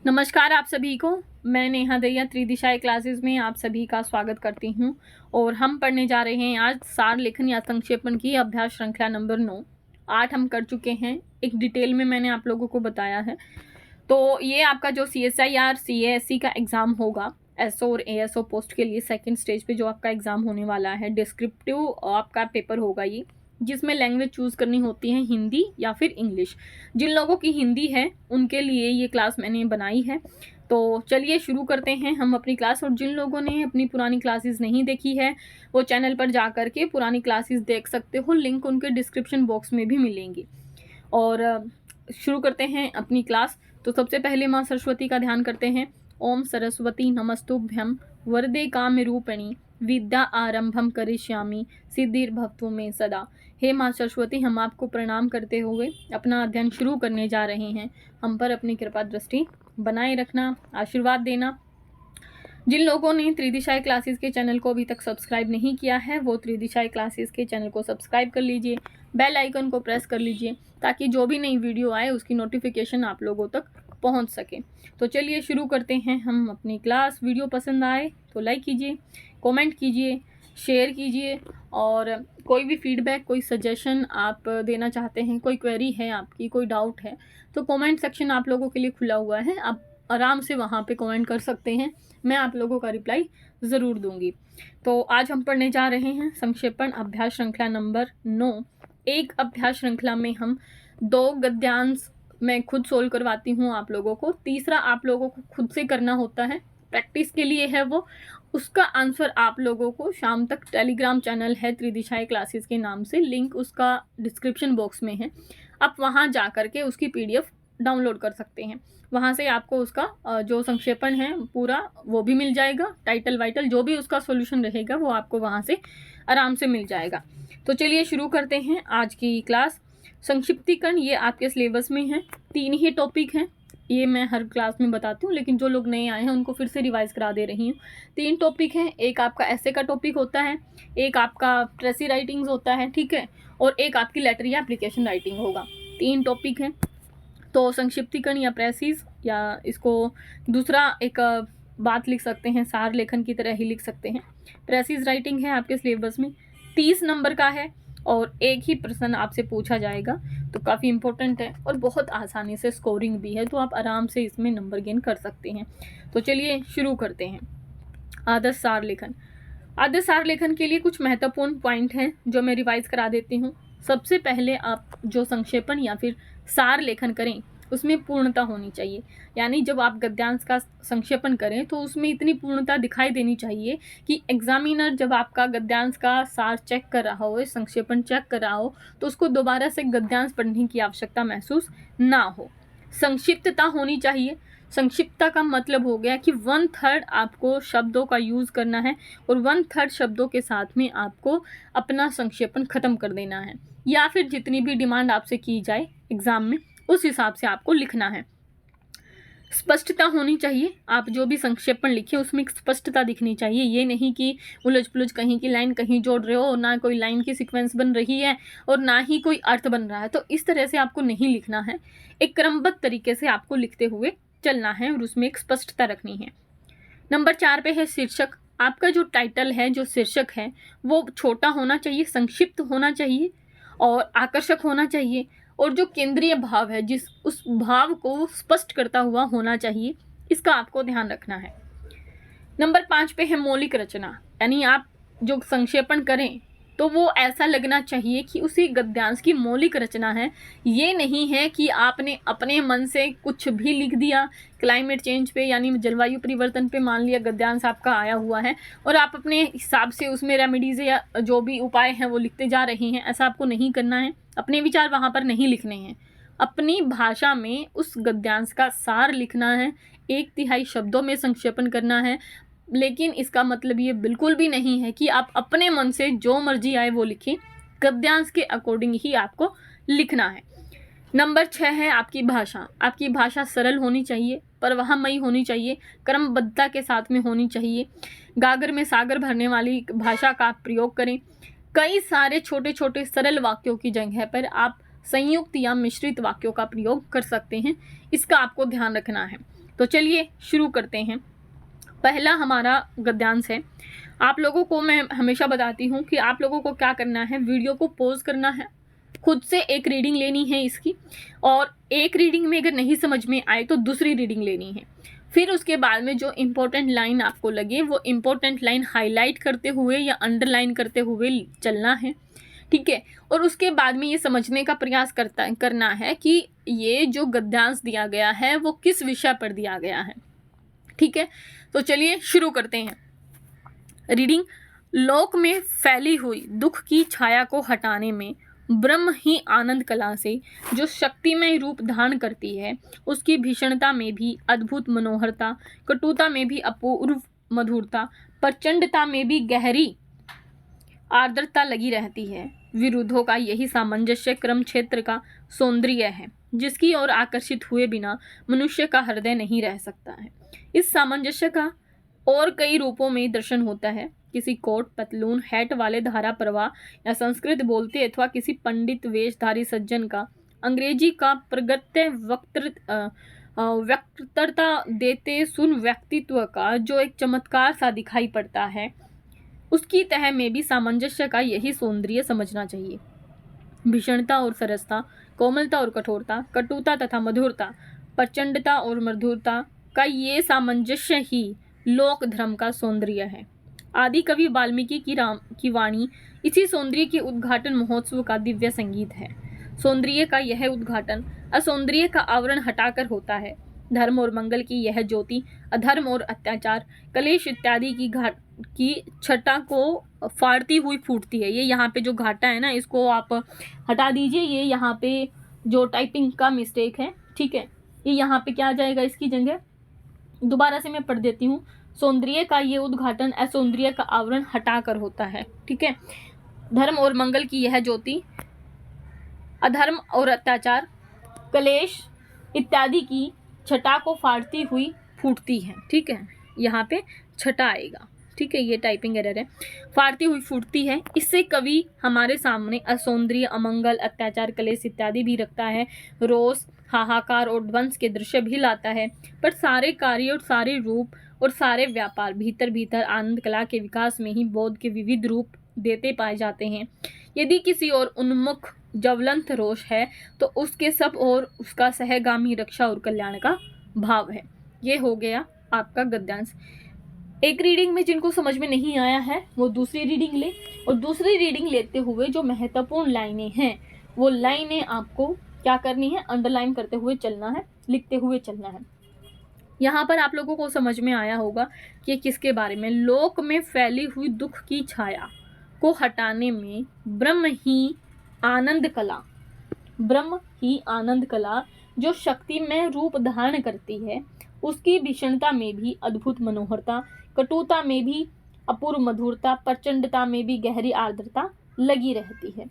नमस्कार आप सभी को। मैं नेहा दैया त्रिदिशाएं क्लासेस में आप सभी का स्वागत करती हूं और हम पढ़ने जा रहे हैं आज सार लेखन या संक्षेपण की अभ्यास श्रृंखला नंबर 9। 8 हम कर चुके हैं, एक डिटेल में मैंने आप लोगों को बताया है। तो ये आपका जो CSIR CASC का एग्ज़ाम होगा, SO और ASO पोस्ट के लिए सेकेंड स्टेज पे जो आपका एग्ज़ाम होने वाला है, डिस्क्रिप्टिव आपका पेपर होगा ये, जिसमें लैंग्वेज चूज़ करनी होती है हिंदी या फिर इंग्लिश। जिन लोगों की हिंदी है उनके लिए ये क्लास मैंने बनाई है। तो चलिए शुरू करते हैं हम अपनी क्लास। और जिन लोगों ने अपनी पुरानी क्लासेस नहीं देखी है वो चैनल पर जा कर के पुरानी क्लासेस देख सकते हो, लिंक उनके डिस्क्रिप्शन बॉक्स में भी मिलेंगी। और शुरू करते हैं अपनी क्लास। तो सबसे पहले माँ सरस्वती का ध्यान करते हैं। ओम सरस्वती नमस्तुभ्यं वरदे कामरूपिणी विद्या आरंभम करिष्यामि सिद्धिर्भवतु मे सदा। हे माँ सरस्वती, हम आपको प्रणाम करते हुए अपना अध्ययन शुरू करने जा रहे हैं। हम पर अपनी कृपा दृष्टि बनाए रखना, आशीर्वाद देना। जिन लोगों ने त्रिदिशाएं क्लासेस के चैनल को अभी तक सब्सक्राइब नहीं किया है वो त्रिदिशाएं क्लासेस के चैनल को सब्सक्राइब कर लीजिए, बेल आइकन को प्रेस कर लीजिए ताकि जो भी नई वीडियो आए उसकी नोटिफिकेशन आप लोगों तक पहुंच सके। तो चलिए शुरू करते हैं हम अपनी क्लास। वीडियो पसंद आए तो लाइक कीजिए, कमेंट कीजिए, शेयर कीजिए और कोई भी फीडबैक, कोई सजेशन आप देना चाहते हैं, कोई क्वेरी है आपकी, कोई डाउट है तो कमेंट सेक्शन आप लोगों के लिए खुला हुआ है। आप आराम से वहाँ पे कमेंट कर सकते हैं, मैं आप लोगों का रिप्लाई ज़रूर दूंगी। तो आज हम पढ़ने जा रहे हैं संक्षेपण अभ्यास श्रृंखला नंबर 9। एक अभ्यास श्रृंखला में हम 2 गद्यांश मैं खुद सोल्व करवाती हूँ आप लोगों को, तीसरा आप लोगों को खुद से करना होता है, प्रैक्टिस के लिए है वो। उसका आंसर आप लोगों को शाम तक टेलीग्राम चैनल है त्रिदिशाएं क्लासेस के नाम से, लिंक उसका डिस्क्रिप्शन बॉक्स में है। आप वहाँ जा कर के उसकी PDF डाउनलोड कर सकते हैं। वहाँ से आपको उसका जो संक्षेपण है पूरा वो भी मिल जाएगा, टाइटल वाइटल जो भी उसका सॉल्यूशन रहेगा वो आपको वहाँ से आराम से मिल जाएगा। तो चलिए शुरू करते हैं आज की क्लास। संक्षिप्तीकरण ये आपके सिलेबस में है, 3 ही टॉपिक हैं। ये मैं हर क्लास में बताती हूँ लेकिन जो लोग नए आए हैं उनको फिर से रिवाइज करा दे रही हूँ। 3 टॉपिक हैं, एक आपका ऐसे का टॉपिक होता है, एक आपका ट्रेसी राइटिंग्स होता है, ठीक है, और एक आपकी लेटर या एप्लीकेशन राइटिंग होगा। 3 टॉपिक हैं। तो संक्षिप्तीकरण या प्रेसिस, या इसको दूसरा एक बात लिख सकते हैं, सार लेखन की तरह ही लिख सकते हैं। प्रेसिस राइटिंग है आपके सिलेबस में, 30 नंबर का है और एक ही प्रश्न आपसे पूछा जाएगा। तो काफ़ी इंपॉर्टेंट है और बहुत आसानी से स्कोरिंग भी है, तो आप आराम से इसमें नंबर गेन कर सकते हैं। तो चलिए शुरू करते हैं। आदर्श सार लेखन। आदर्श सार लेखन के लिए कुछ महत्वपूर्ण पॉइंट हैं जो मैं रिवाइज करा देती हूँ। सबसे पहले आप जो संक्षेपण या फिर सार लेखन करें उसमें पूर्णता होनी चाहिए, यानी जब आप गद्यांश का संक्षेपण करें तो उसमें इतनी पूर्णता दिखाई देनी चाहिए कि एग्जामिनर जब आपका गद्यांश का सार चेक कर रहा हो, संक्षेपण चेक कर रहा हो, तो उसको दोबारा से गद्यांश पढ़ने की आवश्यकता महसूस ना हो। संक्षिप्तता होनी चाहिए। संक्षिप्तता का मतलब हो गया कि 1/3 आपको शब्दों का यूज़ करना है और 1/3 शब्दों के साथ में आपको अपना संक्षेपण ख़त्म कर देना है, या फिर जितनी भी डिमांड आपसे की जाए एग्ज़ाम में उस हिसाब से आपको लिखना है। स्पष्टता होनी चाहिए। आप जो भी संक्षेपण लिखे उसमें एक स्पष्टता दिखनी चाहिए। ये नहीं कि उलझ पुलझ कहीं की लाइन कहीं जोड़ रहे हो, ना कोई लाइन की सीक्वेंस बन रही है और ना ही कोई अर्थ बन रहा है। तो इस तरह से आपको नहीं लिखना है, एक क्रमबद्ध तरीके से आपको लिखते हुए चलना है और उसमें एक स्पष्टता रखनी है। नंबर 4 पे है शीर्षक। आपका जो टाइटल है, जो शीर्षक है, वो छोटा होना चाहिए, संक्षिप्त होना चाहिए और आकर्षक होना चाहिए, और जो केंद्रीय भाव है जिस उस भाव को स्पष्ट करता हुआ होना चाहिए। इसका आपको ध्यान रखना है। नंबर 5 पे है मौलिक रचना, यानी आप जो संक्षेपण करें तो वो ऐसा लगना चाहिए कि उसी गद्यांश की मौलिक रचना है। ये नहीं है कि आपने अपने मन से कुछ भी लिख दिया क्लाइमेट चेंज पे, यानी जलवायु परिवर्तन पे मान लिया गद्यांश आपका आया हुआ है और आप अपने हिसाब से उसमें रेमेडीज़ या जो भी उपाय हैं वो लिखते जा रहे हैं। ऐसा आपको नहीं करना है, अपने विचार वहाँ पर नहीं लिखने हैं। अपनी भाषा में उस गद्यांश का सार लिखना है, 1/3 शब्दों में संक्षेपण करना है। लेकिन इसका मतलब ये बिल्कुल भी नहीं है कि आप अपने मन से जो मर्जी आए वो लिखें, गद्यांश के अकॉर्डिंग ही आपको लिखना है। नंबर 6 है आपकी भाषा। आपकी भाषा सरल होनी चाहिए, परवाहमयी होनी चाहिए, क्रमबद्धता के साथ में होनी चाहिए। गागर में सागर भरने वाली भाषा का आप प्रयोग करें। कई सारे छोटे छोटे सरल वाक्यों की जगह पर आप संयुक्त या मिश्रित वाक्यों का प्रयोग कर सकते हैं, इसका आपको ध्यान रखना है। तो चलिए शुरू करते हैं। पहला हमारा गद्यांश है। आप लोगों को मैं हमेशा बताती हूँ कि आप लोगों को क्या करना है, वीडियो को पॉज करना है, खुद से एक रीडिंग लेनी है इसकी, और एक रीडिंग में अगर नहीं समझ में आए तो दूसरी रीडिंग लेनी है। फिर उसके बाद में जो इम्पोर्टेंट लाइन आपको लगे वो इम्पोर्टेंट लाइन हाईलाइट करते हुए या अंडरलाइन करते हुए चलना है, ठीक है। और उसके बाद में ये समझने का प्रयास करना है कि ये जो गद्यांश दिया गया है वो किस विषय पर दिया गया है, ठीक है। तो चलिए शुरू करते हैं रीडिंग। लोक में फैली हुई दुख की छाया को हटाने में ब्रह्म ही आनंद कला से जो शक्तिमय रूप धारण करती है, उसकी भीषणता में भी अद्भुत मनोहरता, कटुता में भी अपूर्व मधुरता, प्रचंडता में भी गहरी आर्द्रता लगी रहती है। विरुद्धों का यही सामंजस्य क्रम क्षेत्र का सौंदर्य है, जिसकी ओर आकर्षित हुए बिना मनुष्य का हृदय नहीं रह सकता है। इस सामंजस्य का और कई रूपों में दर्शन होता है। किसी कोट पतलून हैट वाले धारा प्रवाह या संस्कृत बोलते अथवा किसी पंडित वेशधारी सज्जन का अंग्रेजी का प्रगत्य वक्तृता देते सुन व्यक्तित्व का जो एक चमत्कार सा दिखाई पड़ता है, उसकी तह में भी सामंजस्य का यही सौंदर्य समझना चाहिए। भीषणता और सरसता, कोमलता और कठोरता, कटुता तथा मधुरता, प्रचंडता और मधुरता का ये सामंजस्य ही लोक धर्म का सौंदर्य है। आदि कवि वाल्मीकि की वाणी इसी सौंदर्य के उद्घाटन महोत्सव का दिव्य संगीत है। सौंदर्य का यह उद्घाटन असौंदर्य का आवरण हटाकर होता है। धर्म और मंगल की यह ज्योति अधर्म और अत्याचार, कलेश इत्यादि की छटा को फाड़ती हुई फूटती है। ये यहाँ पे जो घाटा है ना, इसको आप हटा दीजिए। ये यहाँ पे जो टाइपिंग का मिस्टेक है, ठीक है। ये यहाँ पे क्या आ जाएगा इसकी जगह, दोबारा से मैं पढ़ देती हूँ। सौंदर्य का ये उद्घाटन असौंदर्य का आवरण हटाकर होता है, ठीक है। धर्म और मंगल की यह ज्योति अधर्म और अत्याचार, कलेश इत्यादि की छटा को फाड़ती हुई फूटती है, ठीक है। यहाँ पे छटा आएगा, ठीक है। ये टाइपिंग एरर है। फाड़ती हुई फूटती है। इससे कवि हमारे सामने असौंदर्य, अमंगल, अत्याचार, कलेश इत्यादि भी रखता है। रोष, हाहाकार और ध्वंस के दृश्य भी लाता है। पर सारे कार्य और सारे रूप और सारे व्यापार भीतर भीतर आनंद कला के विकास में ही बोध के विविध रूप देते पाए जाते हैं। यदि किसी और उन्मुख ज्वलंत रोष है तो उसके सब और उसका सहगामी रक्षा और कल्याण का भाव है। ये हो गया आपका गद्यांश। एक रीडिंग में जिनको समझ में नहीं आया है वो दूसरी रीडिंग ले, और दूसरी रीडिंग लेते हुए जो महत्वपूर्ण लाइनें हैं वो लाइनें आपको क्या करनी है, अंडरलाइन करते हुए चलना है, लिखते हुए चलना है। यहाँ पर आप लोगों को समझ में आया होगा कि किसके बारे में। लोक में फैली हुई दुख की छाया को हटाने में ब्रह्म ही आनंद कला जो शक्तिमय रूप धारण करती है, उसकी भीषणता में भी अद्भुत मनोहरता, कटुता में भी अपूर्व मधुरता, प्रचंडता में भी गहरी आर्द्रता लगी रहती है।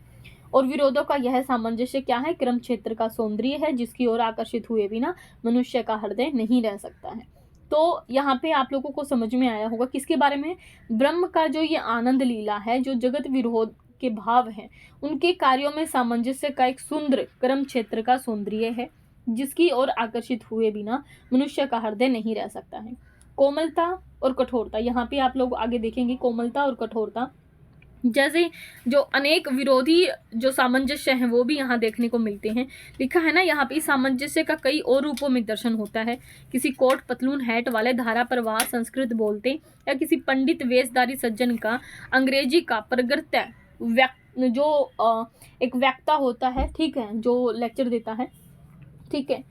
और विरोधों का यह सामंजस्य क्या है, क्रम क्षेत्र का सौंदर्य है, जिसकी ओर आकर्षित हुए बिना मनुष्य का हृदय नहीं रह सकता है। तो यहाँ पे आप लोगों को समझ में आया होगा किसके बारे में। ब्रह्म का जो ये आनंद लीला है, जो जगत विरोध के भाव हैं, उनके कार्यों में सामंजस्य का एक सुंदर क्रम क्षेत्र का सौंदर्य है, जिसकी ओर आकर्षित हुए बिना मनुष्य का हृदय नहीं रह सकता है। कोमलता और कठोरता, यहाँ पे आप लोग आगे देखेंगे कोमलता और कठोरता, जैसे जो अनेक विरोधी जो सामंजस्य हैं वो भी यहाँ देखने को मिलते हैं। लिखा है ना यहाँ पे, सामंजस्य का कई और रूपों में दर्शन होता है। किसी कोट पतलून हैट वाले धारा प्रवाह संस्कृत बोलते या किसी पंडित वेशधारी सज्जन का अंग्रेजी का प्रगत्य जो एक वक्ता होता है, ठीक है, जो लेक्चर देता है, ठीक है।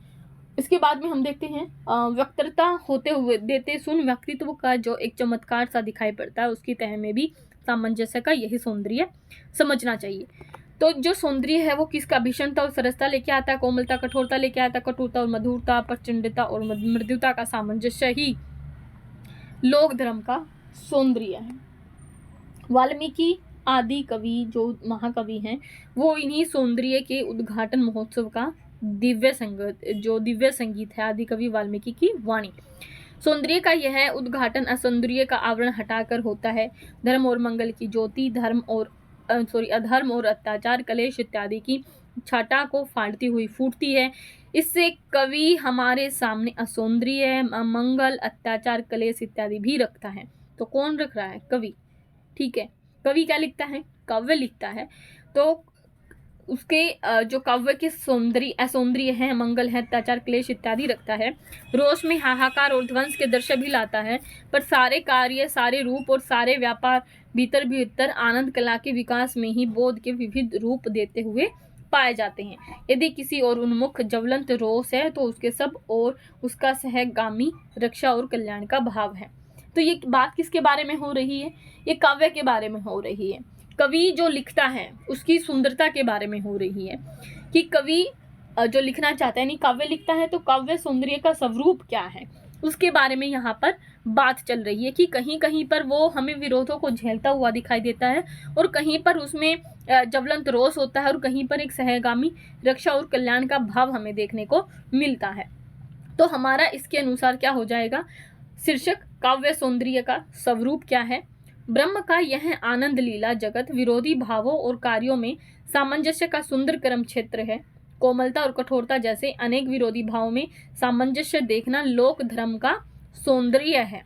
इसके बाद में हम देखते हैं वक्तृता होते हुए देते सुन व्यक्तित्व का जो एक चमत्कार सा दिखाई पड़ता है, उसकी तह में भी सामंजस्य का यही सौंदर्य समझना चाहिए। तो जो सौंदर्य है वो किसका, भीषणता और सरसता लेके आता है, कोमलता कठोरता लेके आता है, कटुता और मधुरता, प्रचंडता और मृदुता का सामंजस्य ही लोक धर्म का सौंदर्य है। वाल्मीकि आदि कवि जो महाकवि हैं वो इन्हीं सौंदर्य के उद्घाटन महोत्सव का दिव्य संगीत है। आदि कवि वाल्मीकि की वाणी। सौंदर्य का यह उद्घाटन असौंदर्य का आवरण हटाकर होता है। धर्म और मंगल की ज्योति अधर्म और अत्याचार, कलेश इत्यादि की छटा को फाड़ती हुई फूटती है। इससे कवि हमारे सामने असौंदर्य, अमंगल, अत्याचार, कलेश इत्यादि भी रखता है। तो कौन रख रहा है? कवि। ठीक है, कवि क्या लिखता है? काव्य लिखता है। तो उसके जो काव्य के सौंदर्य, असौंदर्य है, मंगल है, अत्याचार, क्लेश इत्यादि रखता है। रोष में हाहाकार और ध्वंस के दृश्य भी लाता है, पर सारे कार्य, सारे रूप और सारे व्यापार भीतर भीतर आनंद कला के विकास में ही बोध के विविध रूप देते हुए पाए जाते हैं। यदि किसी और उन्मुख ज्वलंत रोष है तो उसके सब और उसका सहगामी रक्षा और कल्याण का भाव है। तो ये बात किसके बारे में हो रही है? ये काव्य के बारे में हो रही है। कवि जो लिखता है उसकी सुंदरता के बारे में हो रही है कि कवि जो लिखना चाहता है, नहीं काव्य लिखता है, तो काव्य सौंदर्य का स्वरूप क्या है उसके बारे में यहाँ पर बात चल रही है कि कहीं कहीं पर वो हमें विरोधों को झेलता हुआ दिखाई देता है और कहीं पर उसमें ज्वलंत रोष होता है और कहीं पर एक सहगामी रक्षा और कल्याण का भाव हमें देखने को मिलता है। तो हमारा इसके अनुसार क्या हो जाएगा? शीर्षक काव्य सौंदर्य का स्वरूप क्या है? ब्रह्म का यह आनंद लीला जगत विरोधी भावों और कार्यों में सामंजस्य का सुंदर कर्म क्षेत्र है। कोमलता और कठोरता जैसे अनेक विरोधी भावों में सामंजस्य देखना लोक धर्म का सौंदर्य है।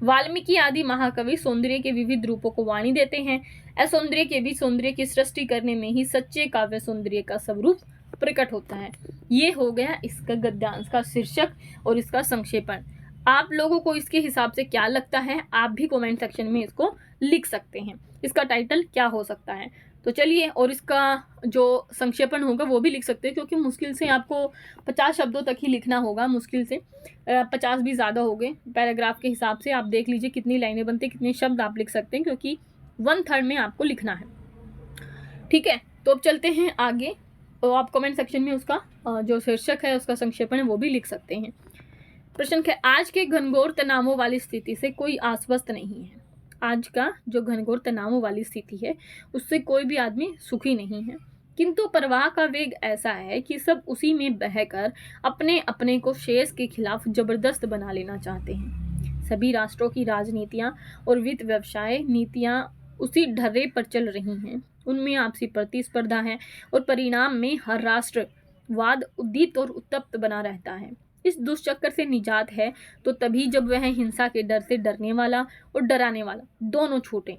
वाल्मीकि आदि महाकवि सौंदर्य के विविध रूपों को वाणी देते हैं। असौंदर्य के भी सौंदर्य की सृष्टि करने में ही सच्चे काव्य सौंदर्य का स्वरूप प्रकट होता है। ये हो गया इसका गद्यांश का शीर्षक और इसका संक्षेपण। आप लोगों को इसके हिसाब से क्या लगता है? आप भी कमेंट सेक्शन में इसको लिख सकते हैं। इसका टाइटल क्या हो सकता है? तो चलिए, और इसका जो संक्षेपण होगा वो भी लिख सकते हैं, क्योंकि मुश्किल से आपको 50 शब्दों तक ही लिखना होगा। मुश्किल से 50 भी ज़्यादा हो गए। पैराग्राफ के हिसाब से आप देख लीजिए कितनी लाइनें बनती, कितने शब्द आप लिख सकते हैं, क्योंकि 1/3 में आपको लिखना है। ठीक है, तो अब चलते हैं आगे। तो आप कमेंट सेक्शन में उसका जो शीर्षक है, उसका संक्षेपण है, वो भी लिख सकते हैं। प्रश्न है, आज के घनघोर तनावों वाली स्थिति से कोई आश्वस्त नहीं है। आज का जो घनघोर तनावों वाली स्थिति है उससे कोई भी आदमी सुखी नहीं है, किंतु प्रवाह का वेग ऐसा है कि सब उसी में बहकर अपने अपने को शेष के खिलाफ जबरदस्त बना लेना चाहते हैं। सभी राष्ट्रों की राजनीतियां और वित्त व्यवसाय नीतियां उसी ढर्रे पर चल रही हैं। उनमें आपसी प्रतिस्पर्धा है और परिणाम में हर राष्ट्र वाद उद्दीप्त और उत्तप्त बना रहता है। इस दुष्चक्र से निजात है तो तभी जब वह हिंसा के डर से डरने वाला और डराने वाला दोनों छूटे।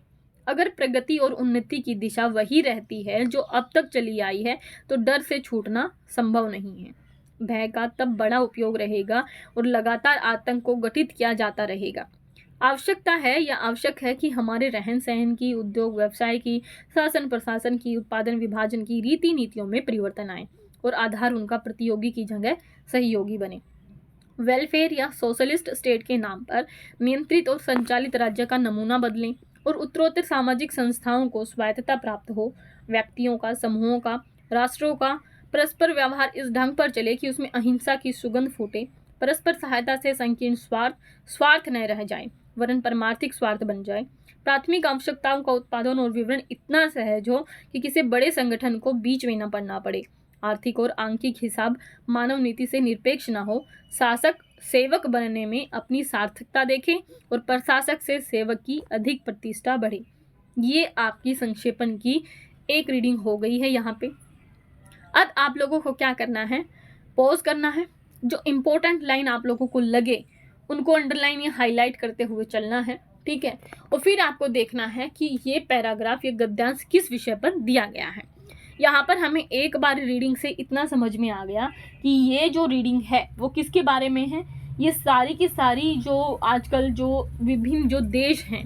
अगर प्रगति और उन्नति की दिशा वही रहती है जो अब तक चली आई है तो डर से छूटना संभव नहीं है। भय का तब बड़ा उपयोग रहेगा और लगातार आतंक को गठित किया जाता रहेगा। आवश्यकता है या आवश्यक है कि हमारे रहन सहन की, उद्योग व्यवसाय की, शासन प्रशासन की, उत्पादन विभाजन की रीति नीतियों में परिवर्तन आए और आधार उनका प्रतियोगी की जगह सहयोगी बने। वेलफेयर या सोशलिस्ट स्टेट के नाम पर नियंत्रित और संचालित राज्य का नमूना बदलें और उत्तरोत्तर सामाजिक संस्थाओं को स्वायत्तता प्राप्त हो। व्यक्तियों का, समूहों का, राष्ट्रों का परस्पर व्यवहार इस ढंग पर चले कि उसमें अहिंसा की सुगंध फूटे। परस्पर सहायता से संकीर्ण स्वार्थ न रह जाए, वरन परमार्थिक स्वार्थ बन जाए। प्राथमिक आवश्यकताओं का उत्पादन और विवरण इतना सहज हो कि किसी बड़े संगठन को बीच में न पड़ना पड़े। आर्थिक और आंकिक हिसाब मानव नीति से निरपेक्ष न हो। शासक सेवक बनने में अपनी सार्थकता देखे और प्रशासक से सेवक की अधिक प्रतिष्ठा बढ़े। ये आपकी संक्षेपण की एक रीडिंग हो गई है यहाँ पे। अब आप लोगों को क्या करना है? पॉज करना है, जो इम्पोर्टेंट लाइन आप लोगों को लगे उनको अंडरलाइन या हाईलाइट करते हुए चलना है। ठीक है, और फिर आपको देखना है कि ये पैराग्राफ, ये गद्यांश किस विषय पर दिया गया है। यहाँ पर हमें एक बार रीडिंग से इतना समझ में आ गया कि ये जो रीडिंग है वो किसके बारे में है। ये सारी की सारी जो आजकल जो विभिन्न जो देश हैं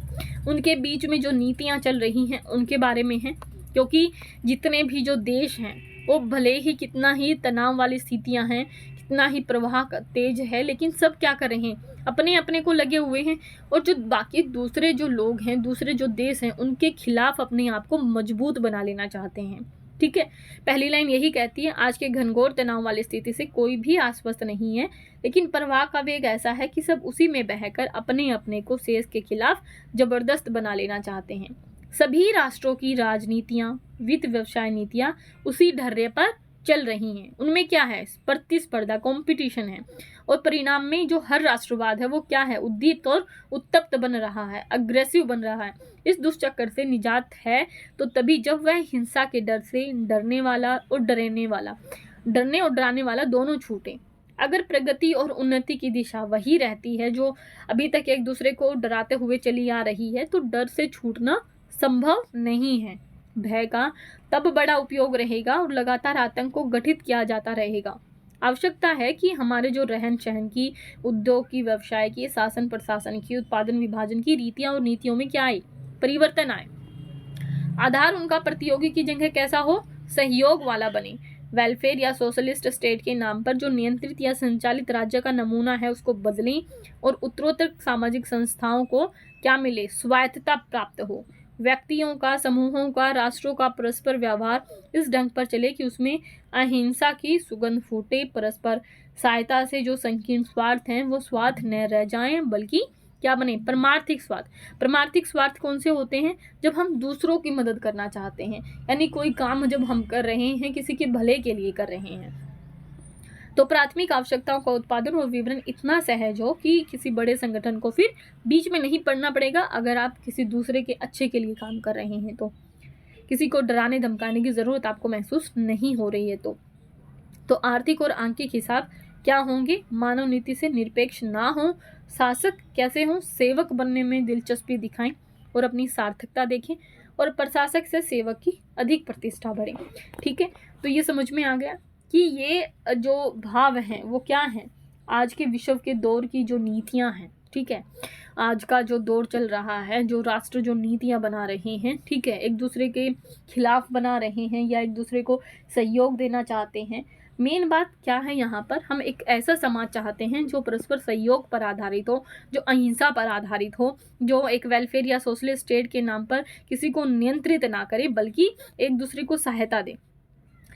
उनके बीच में जो नीतियाँ चल रही हैं उनके बारे में है। क्योंकि जितने भी जो देश हैं वो भले ही कितना ही तनाव वाली स्थितियाँ हैं, कितना ही प्रवाह तेज है, लेकिन सब क्या कर रहे हैं? अपने अपने को लगे हुए हैं और जो बाकी दूसरे जो लोग हैं, दूसरे जो देश हैं, उनके खिलाफ अपने आप को मजबूत बना लेना चाहते हैं। ठीक है, पहली लाइन यही कहती है, आज के घनघोर तनाव वाली स्थिति से कोई भी आश्वस्त नहीं है, लेकिन प्रवाह का वेग ऐसा है कि सब उसी में बहकर अपने अपने को शेष के खिलाफ जबरदस्त बना लेना चाहते हैं। सभी राष्ट्रों की राजनीतियां, वित्त व्यवसाय नीतियां उसी ढर्रे पर चल रही हैं उनमें क्या है, प्रतिस्पर्धा, कंपटीशन है। और परिणाम में जो हर राष्ट्रवाद है वो क्या है, उद्दीप्त और उत्तप्त बन रहा है, अग्रेसिव बन रहा है। इस दुष्चक्र से निजात है तो तभी जब वह हिंसा के डर से डरने और डराने वाला दोनों छूटे। अगर प्रगति और उन्नति की दिशा वही रहती है जो अभी तक एक दूसरे को डराते हुए चली आ रही है, तो डर से छूटना संभव नहीं है। भय का तब बड़ा उपयोग रहेगा और लगातार आतंक को गठित किया जाता रहेगा। आवश्यकता है कि हमारे जो रहन सहन की, उद्योग की, व्यवसाय की, शासन प्रशासन की, उत्पादन विभाजन की रीतियां और नीतियों में क्या आए, परिवर्तन आए। आधार उनका प्रतियोगी की जगह कैसा हो, सहयोग वाला बने। वेलफेयर या सोशलिस्ट स्टेट के नाम पर जो नियंत्रित या संचालित राज्य का नमूना है उसको बदलें और उत्तरोत्तर सामाजिक संस्थाओं को क्या मिले, स्वायत्तता प्राप्त हो। व्यक्तियों का, समूहों का, राष्ट्रों का परस्पर व्यवहार इस ढंग पर चले कि उसमें अहिंसा की सुगंध फूटे। परस्पर सहायता से जो संकीर्ण स्वार्थ हैं वो स्वार्थ न रह जाएं, बल्कि क्या बने, परमार्थिक स्वार्थ। परमार्थिक स्वार्थ कौन से होते हैं, जब हम दूसरों की मदद करना चाहते हैं, यानी कोई काम जब हम कर रहे हैं किसी के भले के लिए कर रहे हैं, तो प्राथमिक आवश्यकताओं का उत्पादन और विवरण इतना सहज हो कि किसी बड़े संगठन को फिर बीच में नहीं पड़ना पड़ेगा। अगर आप किसी दूसरे के अच्छे के लिए काम कर रहे हैं तो किसी को डराने धमकाने की जरूरत आपको महसूस नहीं हो रही है तो आर्थिक और आंकिक हिसाब क्या होंगे, मानव नीति से निरपेक्ष ना हो, शासक कैसे हों, सेवक बनने में दिलचस्पी दिखाएं और अपनी सार्थकता देखें, और प्रशासक से सेवक की अधिक प्रतिष्ठा बढ़े। ठीक है, तो ये समझ में आ गया कि ये जो भाव हैं वो क्या हैं, आज के विश्व के दौर की जो नीतियां हैं। ठीक है, आज का जो दौर चल रहा है, जो राष्ट्र जो नीतियां बना रहे हैं, ठीक है, एक दूसरे के खिलाफ बना रहे हैं या एक दूसरे को सहयोग देना चाहते हैं। मेन बात क्या है, यहाँ पर हम एक ऐसा समाज चाहते हैं जो परस्पर सहयोग पर आधारित हो, जो अहिंसा पर आधारित हो, जो एक वेलफेयर या सोशलिस्ट स्टेट के नाम पर किसी को नियंत्रित ना करे बल्कि एक दूसरे को सहायता दे।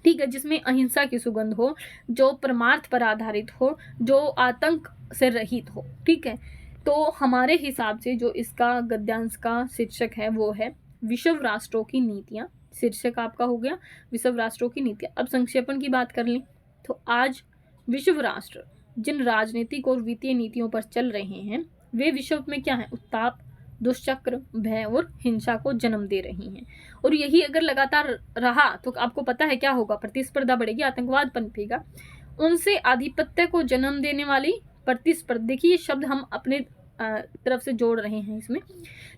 ठीक है, जिसमें अहिंसा की सुगंध हो, जो परमार्थ पर आधारित हो, जो आतंक से रहित हो। ठीक है, तो हमारे हिसाब से जो इसका गद्यांश का शीर्षक है वो है विश्व राष्ट्रों की नीतियां। शीर्षक आपका हो गया विश्व राष्ट्रों की नीतियां। अब संक्षेपण की बात कर लें तो आज विश्व राष्ट्र जिन राजनीतिक और वित्तीय नीतियों पर चल रहे हैं वे विश्व में क्या है, उत्ताप, दुष्चक्र, भय और हिंसा को जन्म दे रही हैं। और यही अगर लगातार रहा तो आपको पता है क्या होगा, प्रतिस्पर्धा बढ़ेगी, आतंकवाद पनपेगा। उनसे आधिपत्य को जन्म देने वाली प्रतिस्पर्धा, देखिए ये शब्द हम अपने तरफ से जोड़ रहे हैं इसमें,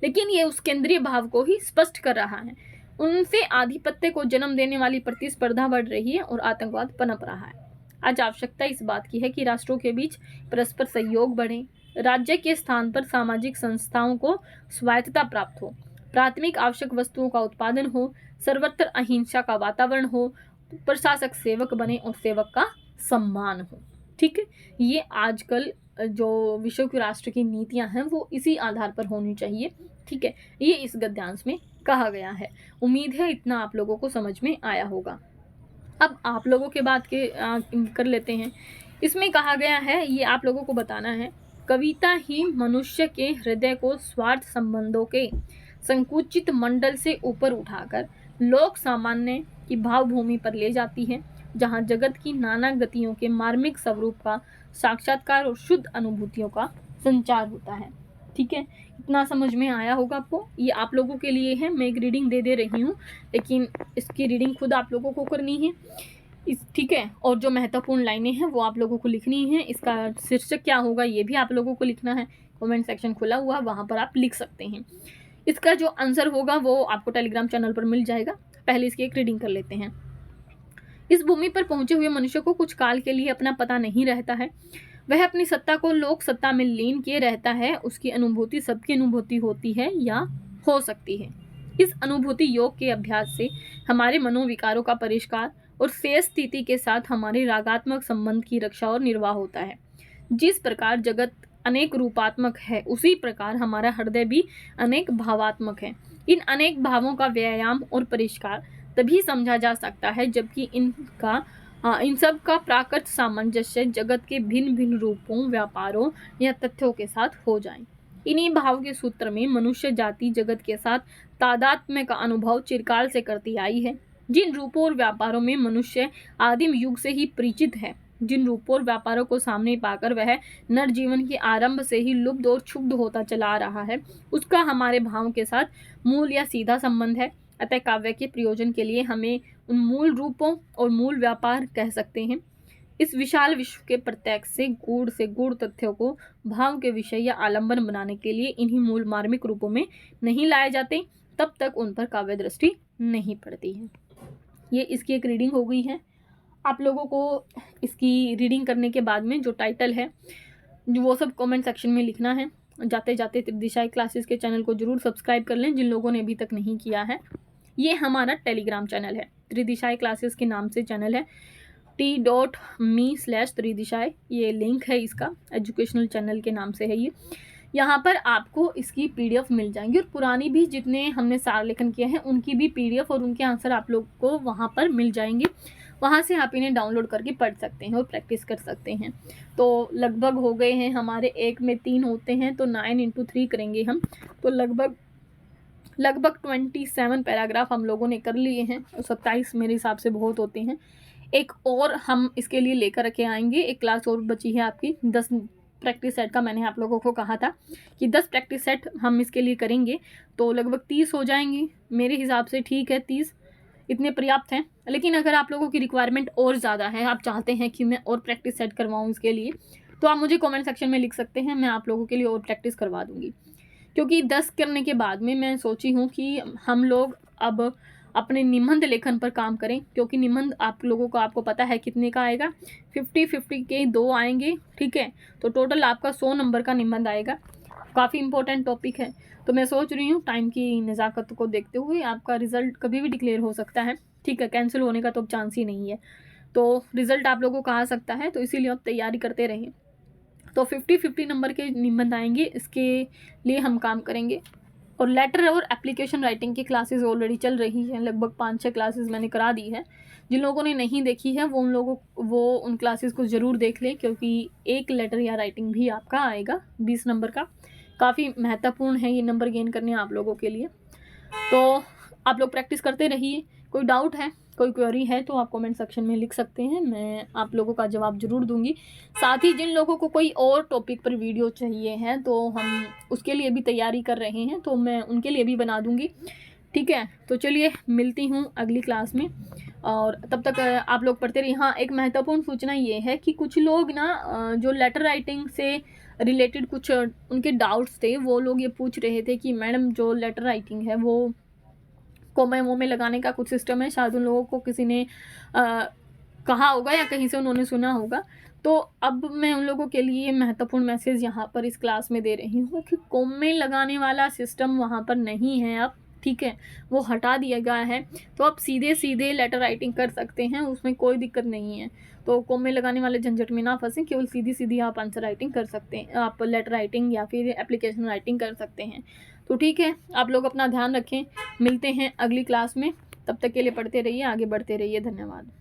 लेकिन ये उस केंद्रीय भाव को ही स्पष्ट कर रहा है। उनसे आधिपत्य को जन्म देने वाली प्रतिस्पर्धा बढ़ रही है और आतंकवाद पनप रहा है। आज आवश्यकता इस बात की है कि राष्ट्रों के बीच परस्पर सहयोग बढ़े, राज्य के स्थान पर सामाजिक संस्थाओं को स्वायत्तता प्राप्त हो, प्राथमिक आवश्यक वस्तुओं का उत्पादन हो, सर्वत्र अहिंसा का वातावरण हो, प्रशासक सेवक बने और सेवक का सम्मान हो। ठीक है, ये आजकल जो विश्व के राष्ट्र की नीतियां हैं वो इसी आधार पर होनी चाहिए। ठीक है, ये इस गद्यांश में कहा गया है। उम्मीद है इतना आप लोगों को समझ में आया होगा। अब आप लोगों के बात के कर लेते हैं। इसमें कहा गया है, ये आप लोगों को बताना है, कविता ही मनुष्य के हृदय को स्वार्थ संबंधों के संकुचित मंडल से ऊपर उठाकर लोक सामान्य की भावभूमि पर ले जाती है, जहां जगत की नाना गतियों के मार्मिक स्वरूप का साक्षात्कार और शुद्ध अनुभूतियों का संचार होता है। ठीक है, इतना समझ में आया होगा आपको। ये आप लोगों के लिए है, मैं एक रीडिंग दे रही हूँ, लेकिन इसकी रीडिंग खुद आप लोगों को करनी है। ठीक है, और जो महत्वपूर्ण लाइनें हैं वो आप लोगों को लिखनी है। इसका शीर्षक क्या होगा ये भी आप लोगों को लिखना है। कमेंट सेक्शन खुला हुआ, वहाँ पर आप लिख सकते हैं। इसका जो आंसर होगा वो आपको टेलीग्राम चैनल पर मिल जाएगा। पहले इसकी एक रीडिंग कर लेते हैं। इस भूमि पर पहुंचे हुए मनुष्य को कुछ काल के लिए अपना पता नहीं रहता है। वह अपनी सत्ता को लोक सत्ता में लीन किए रहता है। उसकी अनुभूति सबकी अनुभूति होती है या हो सकती है। इस अनुभूति योग के अभ्यास से हमारे मनोविकारों का परिष्कार और शेष स्थिति के साथ हमारे रागात्मक संबंध की रक्षा और निर्वाह होता है। जिस प्रकार जगत अनेक रूपात्मक है उसी प्रकार हमारा हृदय भी अनेक भावात्मक है। इन अनेक भावों का व्यायाम और परिष्कार तभी समझा जा सकता है जबकि इन सब का प्राकृत सामंजस्य जगत के भिन्न भिन्न रूपों, व्यापारों या तथ्यों के साथ हो जाए। इन्हीं भाव के सूत्र में मनुष्य जाति जगत के साथ तादात्म्य का अनुभव चिरकाल से करती आई है। जिन रूपों और व्यापारों में मनुष्य आदिम युग से ही परिचित है, जिन रूपों और व्यापारों को सामने पाकर वह नर जीवन के आरंभ से ही लुप्त और क्षुब्ध होता चला आ रहा है, उसका हमारे भाव के साथ मूल या सीधा संबंध है। अतः काव्य के प्रयोजन के लिए हमें उन मूल रूपों और मूल व्यापार कह सकते हैं। इस विशाल विश्व के प्रत्येक से गूढ़ तथ्यों को भाव के विषय या आलंबन बनाने के लिए इन्हीं मूल मार्मिक रूपों में नहीं लाए जाते, तब तक उन पर काव्य दृष्टि नहीं पड़ती है। ये इसकी एक रीडिंग हो गई है। आप लोगों को इसकी रीडिंग करने के बाद में जो टाइटल है वो सब कमेंट सेक्शन में लिखना है। जाते जाते त्रिदिशाई क्लासेस के चैनल को जरूर सब्सक्राइब कर लें जिन लोगों ने अभी तक नहीं किया है। ये हमारा टेलीग्राम चैनल है, त्रिदिशाई क्लासेस के नाम से चैनल है, t.me/त्रिदिशाई ये लिंक है इसका, एजुकेशनल चैनल के नाम से है ये। यहाँ पर आपको इसकी PDF मिल जाएंगी और पुरानी भी जितने हमने सार लेखन किए हैं उनकी भी PDF और उनके आंसर आप लोग को वहाँ पर मिल जाएंगे। वहाँ से आप इन्हें डाउनलोड करके पढ़ सकते हैं और प्रैक्टिस कर सकते हैं। तो लगभग हो गए हैं हमारे, एक में 3 होते हैं तो 9 × 3 करेंगे हम, तो लगभग 27 पैराग्राफ हम लोगों ने कर लिए हैं। 27 मेरे हिसाब से बहुत होते हैं। एक और हम इसके लिए लेकर के आएंगे, एक क्लास और बची है आपकी 10 प्रैक्टिस सेट का। मैंने आप लोगों को कहा था कि 10 प्रैक्टिस सेट हम इसके लिए करेंगे तो लगभग 30 हो जाएंगे मेरे हिसाब से। ठीक है, 30 इतने पर्याप्त हैं। लेकिन अगर आप लोगों की रिक्वायरमेंट और ज़्यादा है, आप चाहते हैं कि मैं और प्रैक्टिस सेट करवाऊँ इसके लिए, तो आप मुझे कमेंट सेक्शन में लिख सकते हैं, मैं आप लोगों के लिए और प्रैक्टिस करवा दूँगी। क्योंकि 10 करने के बाद में मैं सोची हूँ कि हम लोग अब अपने निबंध लेखन पर काम करें, क्योंकि निबंध आप लोगों को आपको पता है कितने का आएगा, 50 के 2 आएंगे। ठीक है, तो टोटल आपका 100 नंबर का निबंध आएगा। काफ़ी इंपॉर्टेंट टॉपिक है। तो मैं सोच रही हूँ टाइम की नज़ाकत को देखते हुए आपका रिजल्ट कभी भी डिक्लेयर हो सकता है। ठीक है, कैंसिल होने का तो अब चांस ही नहीं है, तो रिजल्ट आप लोगों को आ सकता है, तो इसीलिए आप तैयारी करते रहें। तो 50 नंबर के निबंध आएंगे, इसके लिए हम काम करेंगे। और लेटर और एप्लीकेशन राइटिंग की क्लासेस ऑलरेडी चल रही हैं, लगभग 5-6 क्लासेस मैंने करा दी है। जिन लोगों ने नहीं देखी है वो उन क्लासेस को ज़रूर देख लें, क्योंकि एक लेटर या राइटिंग भी आपका आएगा 20 नंबर का। काफ़ी महत्वपूर्ण है ये नंबर गेन करने आप लोगों के लिए। तो आप लोग प्रैक्टिस करते रहिए। कोई डाउट है, कोई क्वेरी है तो आप कमेंट सेक्शन में लिख सकते हैं, मैं आप लोगों का जवाब ज़रूर दूंगी। साथ ही जिन लोगों को कोई और टॉपिक पर वीडियो चाहिए है तो हम उसके लिए भी तैयारी कर रहे हैं, तो मैं उनके लिए भी बना दूंगी। ठीक है, तो चलिए मिलती हूँ अगली क्लास में, और तब तक आप लोग पढ़ते रहिए। हाँ, एक महत्वपूर्ण सूचना ये है कि कुछ लोग ना जो लेटर राइटिंग से रिलेटेड कुछ उनके डाउट्स थे, वो लोग ये पूछ रहे थे कि मैडम जो लेटर राइटिंग है वो कोमे वोमे लगाने का कुछ सिस्टम है। शायद उन लोगों को किसी ने कहा होगा या कहीं से उन्होंने सुना होगा। तो अब मैं उन लोगों के लिए महत्वपूर्ण मैसेज यहाँ पर इस क्लास में दे रही हूँ कि कोमे लगाने वाला सिस्टम वहाँ पर नहीं है अब। ठीक है, वो हटा दिया गया है, तो आप सीधे सीधे लेटर राइटिंग कर सकते हैं, उसमें कोई दिक्कत नहीं है। तो कोमे लगाने वाले झंझट में ना फंसें, केवल सीधी सीधी आप आंसर राइटिंग कर सकते हैं, आप लेटर राइटिंग या फिर एप्लीकेशन राइटिंग कर सकते हैं। तो ठीक है, आप लोग अपना ध्यान रखें, मिलते हैं अगली क्लास में। तब तक के लिए पढ़ते रहिए, आगे बढ़ते रहिए। धन्यवाद।